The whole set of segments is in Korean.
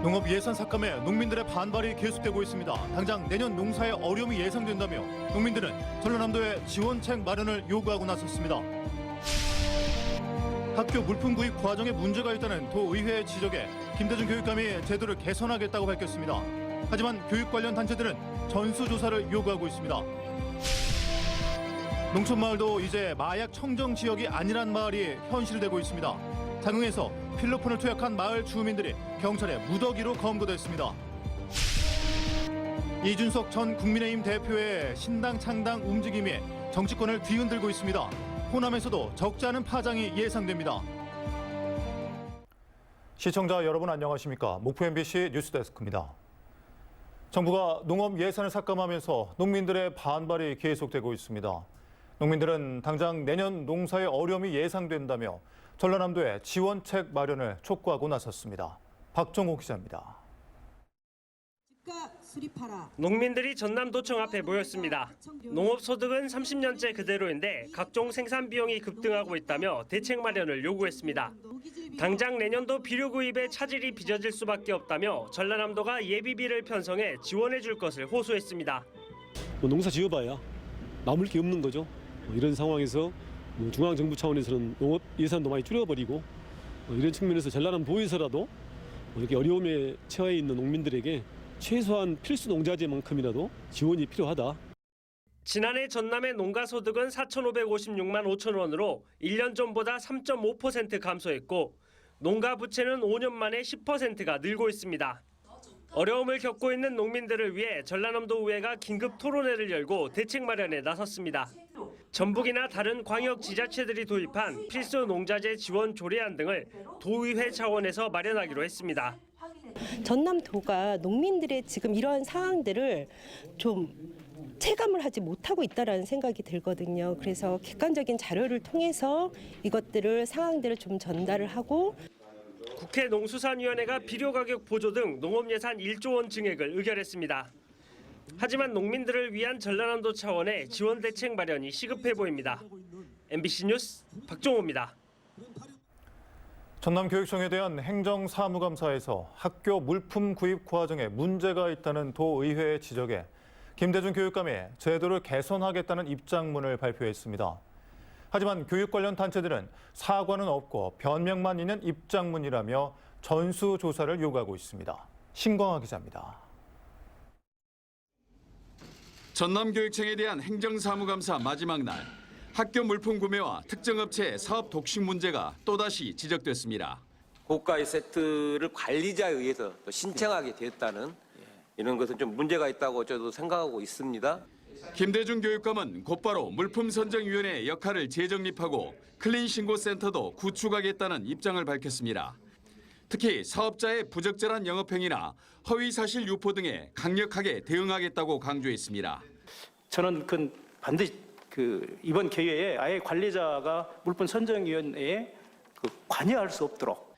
농업 예산 삭감에 농민들의 반발이 계속되고 있습니다. 당장 내년 농사에 어려움이 예상된다며 농민들은 전라남도에 지원책 마련을 요구하고 나섰습니다. 학교 물품 구입 과정에 문제가 있다는 도의회의 지적에 김대중 교육감이 제도를 개선하겠다고 밝혔습니다. 하지만 교육 관련 단체들은 전수조사를 요구하고 있습니다. 농촌마을도 이제 마약 청정 지역이 아니란 말이 현실되고 있습니다. 장흥에서 필로폰을 투약한 마을 주민들이 경찰에 무더기로 검거됐습니다. 이준석 전 국민의힘 대표의 신당 창당 움직임이 정치권을 뒤흔들고 있습니다. 호남에서도 적지 않은 파장이 예상됩니다. 시청자 여러분 안녕하십니까? 목포 MBC 뉴스데스크입니다. 정부가 농업 예산을 삭감하면서 농민들의 반발이 계속되고 있습니다. 농민들은 당장 내년 농사에 어려움이 예상된다며 전라남도에 지원책 마련을 촉구하고 나섰습니다. 박종호 기자입니다. 농민들이 전남도청 앞에 모였습니다. 농업소득은 30년째 그대로인데 각종 생산 비용이 급등하고 있다며 대책 마련을 요구했습니다. 당장 내년도 비료 구입에 차질이 빚어질 수밖에 없다며 전라남도가 예비비를 편성해 지원해 줄 것을 호소했습니다. 농사 지어봐야 남을 게 없는 거죠. 이런 상황에서 중앙정부 차원에서는 농업 예산도 많이 줄여버리고 이런 측면에서 전라남도에서라도 이렇게 어려움에 처해 있는 농민들에게 최소한 필수 농자재만큼이라도 지원이 필요하다. 지난해 전남의 농가소득은 4,556만 5천 원으로 1년 전보다 3.5% 감소했고 농가 부채는 5년 만에 10%가 늘고 있습니다. 어려움을 겪고 있는 농민들을 위해 전라남도의회가 긴급 토론회를 열고 대책 마련에 나섰습니다. 전북이나 다른 광역 지자체들이 도입한 필수 농자재 지원 조례안 등을 도의회 차원에서 마련하기로 했습니다. 전남도가 농민들의 지금 이러한 상황들을 좀 체감을 하지 못하고 있다는 생각이 들거든요. 그래서 객관적인 자료를 통해서 이것들을 상황들을 좀 전달을 하고 국회 농수산위원회가 비료가격 보조 등 농업예산 1조 원 증액을 의결했습니다. 하지만 농민들을 위한 전라남도 차원의 지원 대책 마련이 시급해 보입니다. MBC 뉴스 박종호입니다. 전남교육청에 대한 행정사무감사에서 학교 물품 구입 과정에 문제가 있다는 도의회의 지적에 김대중 교육감이 제도를 개선하겠다는 입장문을 발표했습니다. 하지만 교육 관련 단체들은 사과는 없고 변명만 있는 입장문이라며 전수조사를 요구하고 있습니다. 신광하 기자입니다. 전남교육청에 대한 행정사무감사 마지막 날, 학교 물품 구매와 특정 업체의 사업 독식 문제가 또다시 지적됐습니다. 고가의 세트를 관리자에 의해서 신청하게 됐다는 이런 것은 좀 문제가 있다고 저도 생각하고 있습니다. 김대중 교육감은 곧바로 물품선정위원회의 역할을 재정립하고 클린신고센터도 구축하겠다는 입장을 밝혔습니다. 특히 사업자의 부적절한 영업행위나 허위사실 유포 등에 강력하게 대응하겠다고 강조했습니다. 저는 반드시 이번 기회에 아예 관리자가 물품선정위원회에 관여할 수 없도록.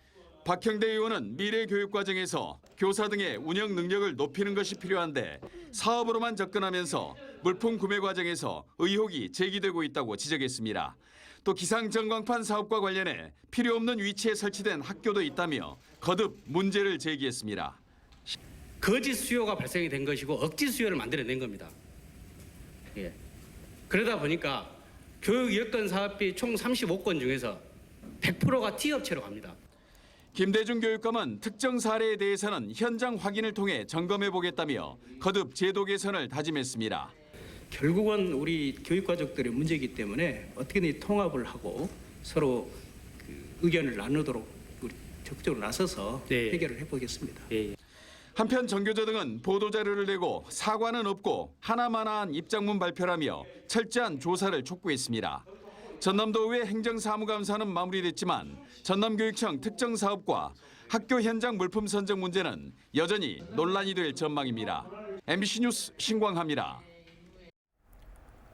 박형대 의원은 미래 교육 과정에서 교사 등의 운영 능력을 높이는 것이 필요한데 사업으로만 접근하면서 물품 구매 과정에서 의혹이 제기되고 있다고 지적했습니다. 또 기상전광판 사업과 관련해 필요 없는 위치에 설치된 학교도 있다며 거듭 문제를 제기했습니다. 거짓 수요가 발생이 된 것이고 억지 수요를 만들어낸 겁니다. 그러다 보니까 교육 여건 사업비 총 35건 중에서 100%가 T업체로 갑니다. 김대중 교육감은 특정 사례에 대해서는 현장 확인을 통해 점검해 보겠다며 거듭 제도 개선을 다짐했습니다. 결국은 우리 교육가족들의 문제이기 때문에 어떻게든 통합을 하고 서로 의견을 나누도록 우리 적극적으로 나서서 해결을 해보겠습니다. 한편 전교조 등은 보도자료를 내고 사과는 없고 하나마나한 입장문 발표라며 철저한 조사를 촉구했습니다. 전남도의회 행정사무감사는 마무리됐지만 전남교육청 특정 사업과 학교 현장 물품 선정 문제는 여전히 논란이 될 전망입니다. MBC 뉴스 신광하입니다.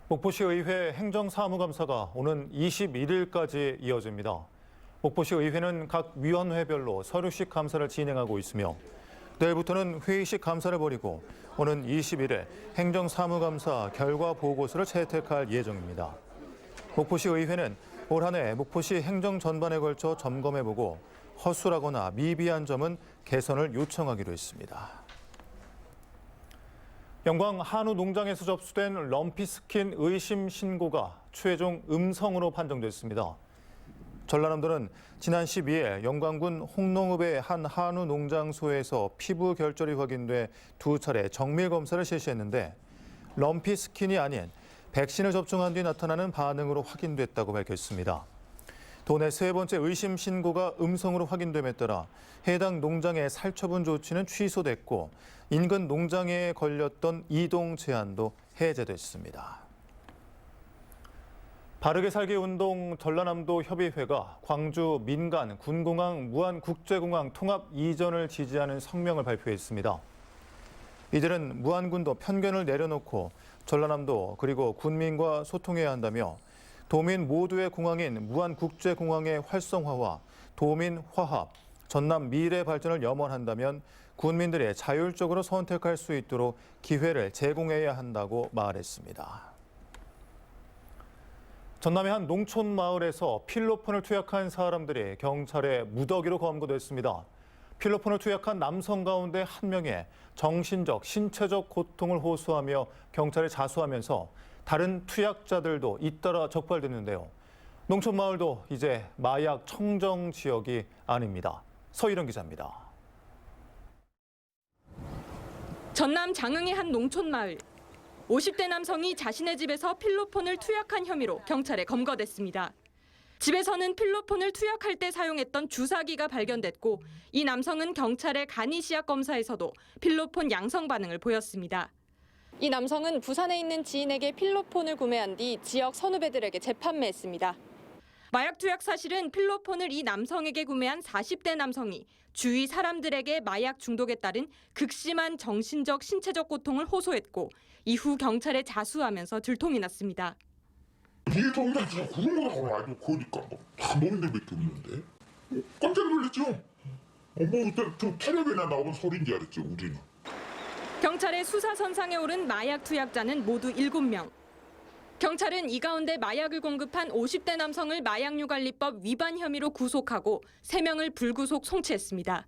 목포시 의회 행정사무감사가 오는 21일까지 이어집니다. 목포시 의회는 각 위원회별로 서류식 감사를 진행하고 있으며 내일부터는 회의식 감사를 벌이고 오는 20일에 행정사무감사 결과 보고서를 채택할 예정입니다. 목포시 의회는 올 한 해 목포시 행정 전반에 걸쳐 점검해보고 허술하거나 미비한 점은 개선을 요청하기로 했습니다. 영광 한우 농장에서 접수된 럼피스킨 의심 신고가 최종 음성으로 판정됐습니다. 전라남도는 지난 12일 영광군 홍농읍의 한 한우 농장소에서 피부 결절이 확인돼 2차례 정밀 검사를 실시했는데 럼피스킨이 아닌 백신을 접종한 뒤 나타나는 반응으로 확인됐다고 밝혔습니다. 도내 3번째 의심 신고가 음성으로 확인됨에 따라 해당 농장의 살처분 조치는 취소됐고 인근 농장에 걸렸던 이동 제한도 해제됐습니다. 바르게 살기 운동 전라남도 협의회가 광주 민간 군공항 무안국제공항 통합 이전을 지지하는 성명을 발표했습니다. 이들은 무안군도 편견을 내려놓고 전라남도 그리고 군민과 소통해야 한다며 도민 모두의 공항인 무안국제공항의 활성화와 도민 화합, 전남 미래 발전을 염원한다면 군민들이 자율적으로 선택할 수 있도록 기회를 제공해야 한다고 말했습니다. 전남의 한 농촌 마을에서 필로폰을 투약한 사람들이 경찰에 무더기로 검거됐습니다. 필로폰을 투약한 남성 가운데 한 명이 정신적, 신체적 고통을 호소하며 경찰에 자수하면서 다른 투약자들도 잇따라 적발됐는데요. 농촌 마을도 이제 마약 청정 지역이 아닙니다. 서일영 기자입니다. 전남 장흥의 한 농촌 마을. 50대 남성이 자신의 집에서 필로폰을 투약한 혐의로 경찰에 검거됐습니다. 집에서는 필로폰을 투약할 때 사용했던 주사기가 발견됐고 이 남성은 경찰의 간이시약 검사에서도 필로폰 양성 반응을 보였습니다. 이 남성은 부산에 있는 지인에게 필로폰을 구매한 뒤 지역 선후배들에게 재판매했습니다. 마약 투약 사실은 필로폰을 이 남성에게 구매한 40대 남성이 주위 사람들에게 마약 중독에 따른 극심한 정신적, 신체적 고통을 호소했고 이후 경찰에 자수하면서 들통이 났습니다. 이 동네 진짜 그런 거라고 알고 보니까 다 노인들밖에 없는데 깜짝 놀랐죠. 뭐 텔레비전에 나오는 소리인 줄 알았죠 우리는. 경찰의 수사선상에 오른 마약 투약자는 모두 7명. 경찰은 이 가운데 마약을 공급한 50대 남성을 마약류관리법 위반 혐의로 구속하고 3명을 불구속 송치했습니다.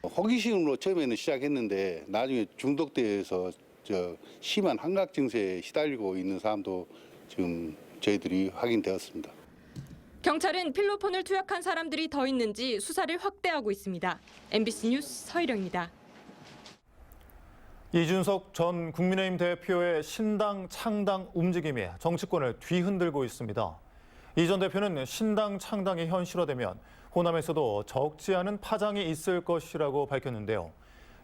호기심으로 처음에는 시작했는데 나중에 중독돼서 심한 환각 증세에 시달리고 있는 사람도 지금 저희들이 확인되었습니다. 경찰은 필로폰을 투약한 사람들이 더 있는지 수사를 확대하고 있습니다. MBC 뉴스 서희령입니다. 이준석 전 국민의힘 대표의 신당 창당 움직임이 정치권을 뒤흔들고 있습니다. 이 전 대표는 신당 창당이 현실화되면 호남에서도 적지 않은 파장이 있을 것이라고 밝혔는데요.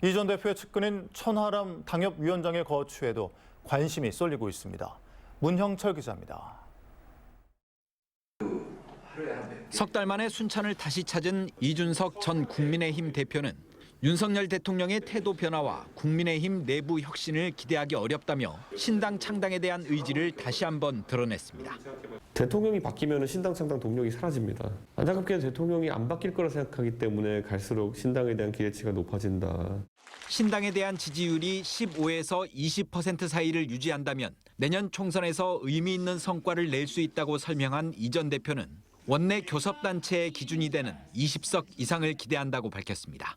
이 전 대표의 측근인 천하람 당협위원장의 거취에도 관심이 쏠리고 있습니다. 문형철 기자입니다. 석 달 만에 순천을 다시 찾은 이준석 전 국민의힘 대표는 윤석열 대통령의 태도 변화와 국민의힘 내부 혁신을 기대하기 어렵다며 신당 창당에 대한 의지를 다시 한번 드러냈습니다. 대통령이 바뀌면 신당 창당 동력이 사라집니다. 안타깝게는 대통령이 안 바뀔 거라 생각하기 때문에 갈수록 신당에 대한 기대치가 높아진다. 신당에 대한 지지율이 15에서 20% 사이를 유지한다면 내년 총선에서 의미 있는 성과를 낼 수 있다고 설명한 이 전 대표는 원내 교섭단체의 기준이 되는 20석 이상을 기대한다고 밝혔습니다.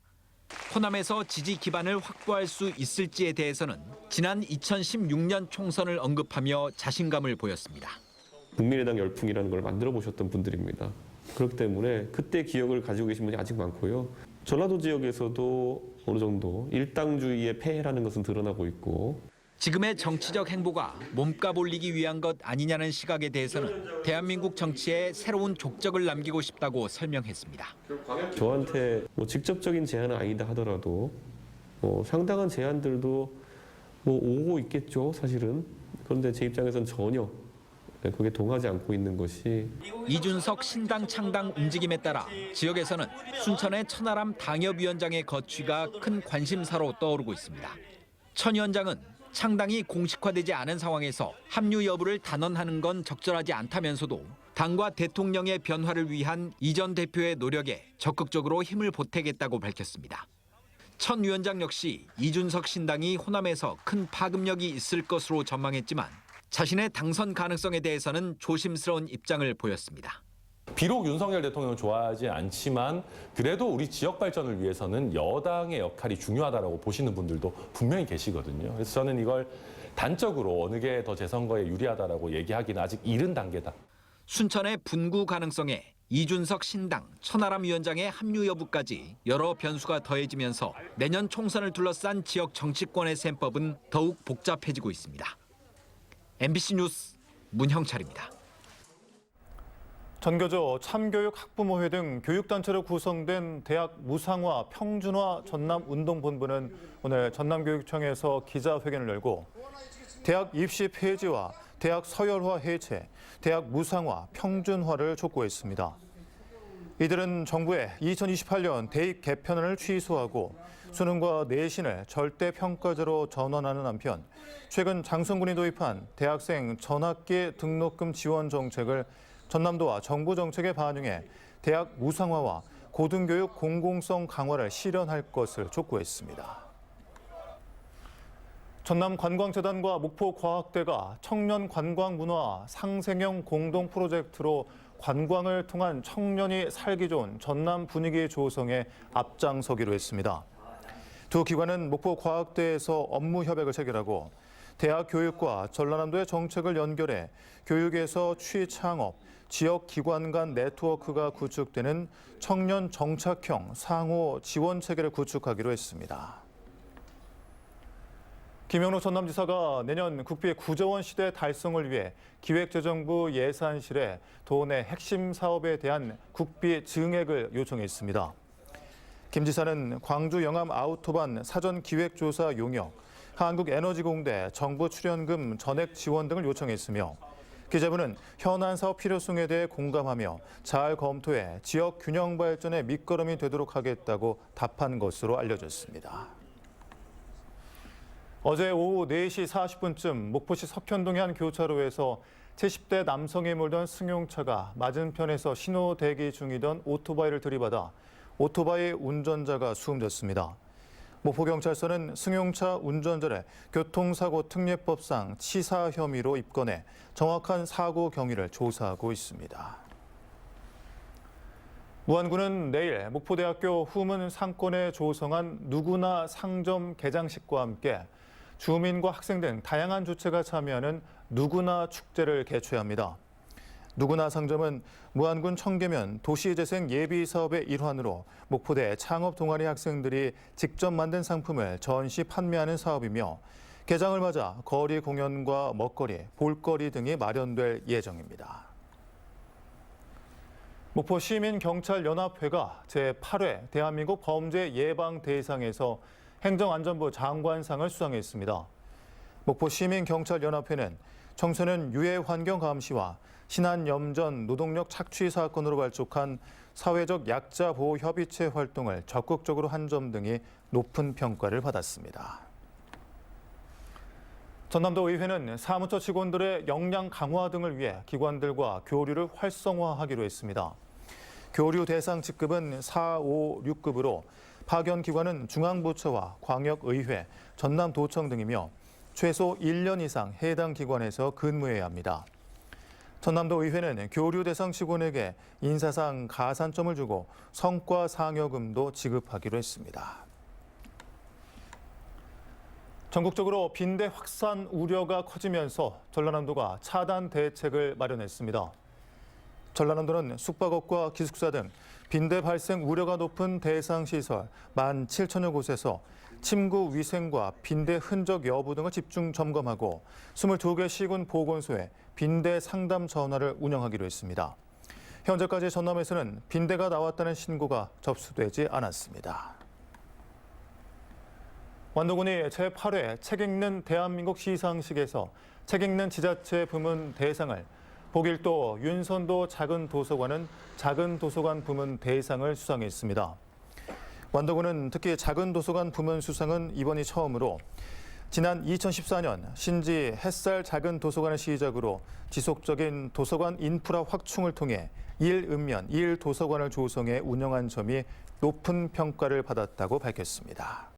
호남에서 지지 기반을 확보할 수 있을지에 대해서는 지난 2016년 총선을 언급하며 자신감을 보였습니다. 국민의당 열풍이라는 걸 만들어 보셨던 분들입니다. 그렇기 때문에 그때 기억을 가지고 계신 분이 아직 많고요. 전라도 지역에서도 어느 정도 일당주의의 폐해라는 것은 드러나고 있고 지금의 정치적 행보가 몸값 올리기 위한 것 아니냐는 시각에 대해서는 대한민국 정치에 새로운 족적을 남기고 싶다고 설명했습니다. 저한테 직접적인 제안은 아니다 하더라도 상당한 제안들도 오고 있겠죠, 사실은. 그런데 제 입장에서는 전혀 그게 동하지 않고 있는 것이. 이준석 신당 창당 움직임에 따라 지역에서는 순천의 천하람 당협위원장의 거취가 큰 관심사로 떠오르고 있습니다. 천 위원장은 창당이 공식화되지 않은 상황에서 합류 여부를 단언하는 건 적절하지 않다면서도 당과 대통령의 변화를 위한 이 전 대표의 노력에 적극적으로 힘을 보태겠다고 밝혔습니다. 천 위원장 역시 이준석 신당이 호남에서 큰 파급력이 있을 것으로 전망했지만 자신의 당선 가능성에 대해서는 조심스러운 입장을 보였습니다. 비록 윤석열 대통령을 좋아하지 않지만 그래도 우리 지역 발전을 위해서는 여당의 역할이 중요하다고 보시는 분들도 분명히 계시거든요. 그래서 저는 이걸 단적으로 어느 게 더 재선거에 유리하다라고 얘기하기는 아직 이른 단계다. 순천의 분구 가능성에 이준석 신당, 천하람 위원장의 합류 여부까지 여러 변수가 더해지면서 내년 총선을 둘러싼 지역 정치권의 셈법은 더욱 복잡해지고 있습니다. MBC 뉴스 문형철입니다. 전교조, 참교육 학부모회 등 교육단체로 구성된 대학 무상화, 평준화 전남운동본부는 오늘 전남교육청에서 기자회견을 열고 대학 입시 폐지와 대학 서열화 해체, 대학 무상화, 평준화를 촉구했습니다. 이들은 정부의 2028년 대입 개편안을 취소하고 수능과 내신을 절대평가제로 전환하는 한편 최근 장성군이 도입한 대학생 전학기 등록금 지원 정책을 전남도와 정부 정책에 반영해 대학 무상화와 고등교육 공공성 강화를 실현할 것을 촉구했습니다. 전남관광재단과 목포과학대가 청년 관광 문화 상생형 공동 프로젝트로 관광을 통한 청년이 살기 좋은 전남 분위기 조성에 앞장서기로 했습니다. 두 기관은 목포과학대에서 업무 협약을 체결하고 대학 교육과 전라남도의 정책을 연결해 교육에서 취창업, 지역 기관 간 네트워크가 구축되는 청년 정착형 상호 지원 체계를 구축하기로 했습니다. 김영록 전남지사가 내년 국비 9조 원 시대 달성을 위해 기획재정부 예산실에 도내 핵심 사업에 대한 국비 증액을 요청했습니다. 김 지사는 광주 영암 아우토반 사전 기획조사 용역, 한국에너지공대 정부 출연금 전액 지원 등을 요청했으며 기재부는 현안 사업 필요성에 대해 공감하며 잘 검토해 지역 균형 발전의 밑거름이 되도록 하겠다고 답한 것으로 알려졌습니다. 어제 오후 4시 40분쯤 목포시 석현동의 한 교차로에서 70대 남성이 몰던 승용차가 맞은편에서 신호 대기 중이던 오토바이를 들이받아 오토바이 운전자가 숨졌습니다. 목포경찰서는 승용차 운전자를 교통사고 특례법상 치사 혐의로 입건해 정확한 사고 경위를 조사하고 있습니다. 무안군은 내일 목포대학교 후문 상권에 조성한 누구나 상점 개장식과 함께 주민과 학생 등 다양한 주체가 참여하는 누구나 축제를 개최합니다. 누구나 상점은 무안군 청계면 도시재생 예비 사업의 일환으로 목포대 창업 동아리 학생들이 직접 만든 상품을 전시 판매하는 사업이며 개장을 맞아 거리 공연과 먹거리, 볼거리 등이 마련될 예정입니다. 목포 시민경찰연합회가 제8회 대한민국 범죄 예방 대상에서 행정안전부 장관상을 수상했습니다. 목포 시민경찰연합회는 청소년 유해 환경 감시와 신안염전 노동력 착취 사건으로 발족한 사회적 약자 보호 협의체 활동을 적극적으로 한 점 등이 높은 평가를 받았습니다. 전남도 의회는 사무처 직원들의 역량 강화 등을 위해 기관들과 교류를 활성화하기로 했습니다. 교류 대상 직급은 4, 5, 6급으로 파견 기관은 중앙부처와 광역의회, 전남도청 등이며 최소 1년 이상 해당 기관에서 근무해야 합니다. 전남도 의회는 교류 대상 직원에게 인사상 가산점을 주고 성과 상여금도 지급하기로 했습니다. 전국적으로 빈대 확산 우려가 커지면서 전라남도가 차단 대책을 마련했습니다. 전라남도는 숙박업과 기숙사 등 빈대 발생 우려가 높은 대상 시설 17,000여 곳에서 침구 위생과 빈대 흔적 여부 등을 집중 점검하고 22개 시군 보건소에 빈대 상담 전화를 운영하기로 했습니다. 현재까지 전남에서는 빈대가 나왔다는 신고가 접수되지 않았습니다. 완도군이 제8회 책 읽는 대한민국 시상식에서 책 읽는 지자체 부문 대상을 복일도 윤선도 작은도서관은 작은도서관 부문 대상을 수상했습니다. 완도군은 특히 작은도서관 부문 수상은 이번이 처음으로 지난 2014년 신지 햇살 작은도서관을 시작으로 지속적인 도서관 인프라 확충을 통해 1읍면 1도서관을 조성해 운영한 점이 높은 평가를 받았다고 밝혔습니다.